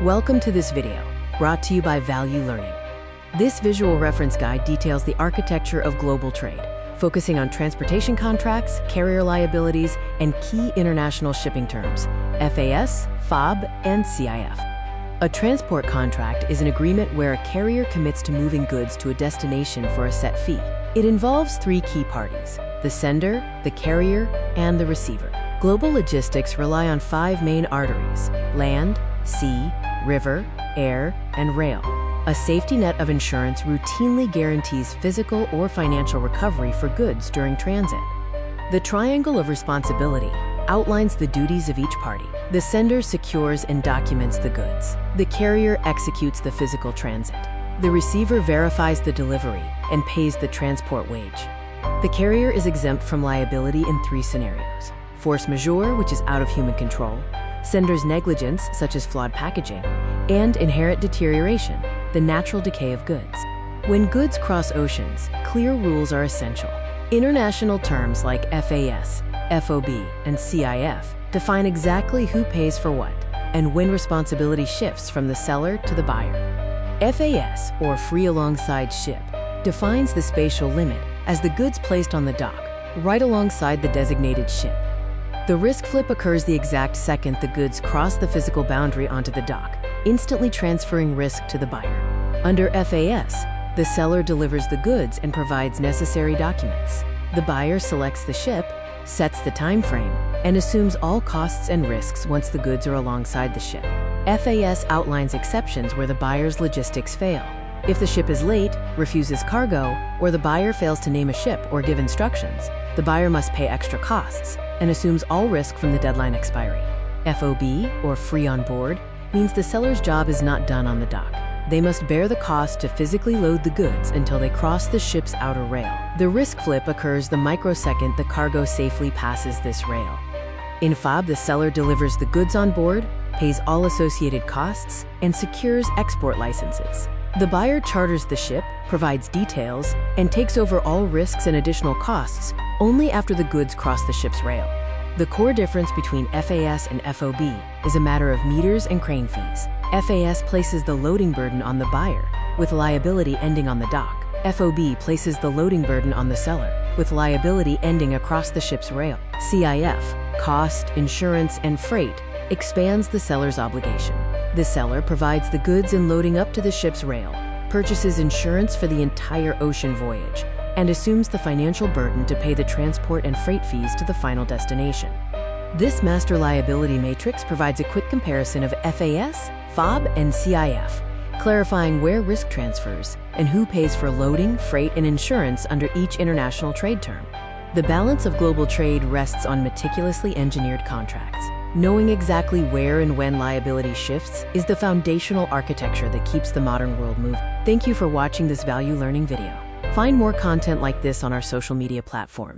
Welcome to this video, brought to you by Value Learning. This visual reference guide details the architecture of global trade, focusing on transportation contracts, carrier liabilities, and key international shipping terms, FAS, FOB, and CIF. A transport contract is an agreement where a carrier commits to moving goods to a destination for a set fee. It involves three key parties: the sender, the carrier, and the receiver. Global logistics rely on five main arteries: land, sea, river, air, and rail. A safety net of insurance routinely guarantees physical or financial recovery for goods during transit. The triangle of responsibility outlines the duties of each party. The sender secures and documents the goods. The carrier executes the physical transit. The receiver verifies the delivery and pays the transport wage. The carrier is exempt from liability in three scenarios: force majeure, which is out of human control; sender's negligence, such as flawed packaging; and inherent deterioration, the natural decay of goods. When goods cross oceans, clear rules are essential. International terms like FAS, FOB, and CIF define exactly who pays for what and when responsibility shifts from the seller to the buyer. FAS, or free alongside ship, defines the spatial limit as the goods placed on the dock, right alongside the designated ship. The risk flip occurs the exact second the goods cross the physical boundary onto the dock, instantly transferring risk to the buyer. Under FAS, the seller delivers the goods and provides necessary documents. The buyer selects the ship, sets the time frame, and assumes all costs and risks once the goods are alongside the ship. FAS outlines exceptions where the buyer's logistics fail. If the ship is late, refuses cargo, or the buyer fails to name a ship or give instructions, the buyer must pay extra costs and assumes all risk from the deadline expiry. FOB, or free on board, means the seller's job is not done on the dock. They must bear the cost to physically load the goods until they cross the ship's outer rail. The risk flip occurs the microsecond the cargo safely passes this rail. In FOB, the seller delivers the goods on board, pays all associated costs, and secures export licenses. The buyer charters the ship, provides details, and takes over all risks and additional costs only after the goods cross the ship's rail. The core difference between FAS and FOB is a matter of meters and crane fees. FAS places the loading burden on the buyer, with liability ending on the dock. FOB places the loading burden on the seller, with liability ending across the ship's rail. CIF, cost, insurance, and freight, expands the seller's obligation. The seller provides the goods and loading up to the ship's rail, purchases insurance for the entire ocean voyage, and assumes the financial burden to pay the transport and freight fees to the final destination. This master liability matrix provides a quick comparison of FAS, FOB, and CIF, clarifying where risk transfers and who pays for loading, freight, and insurance under each international trade term. The balance of global trade rests on meticulously engineered contracts. Knowing exactly where and when liability shifts is the foundational architecture that keeps the modern world moving. Thank you for watching this Value Learning video. Find more content like this on our social media platforms.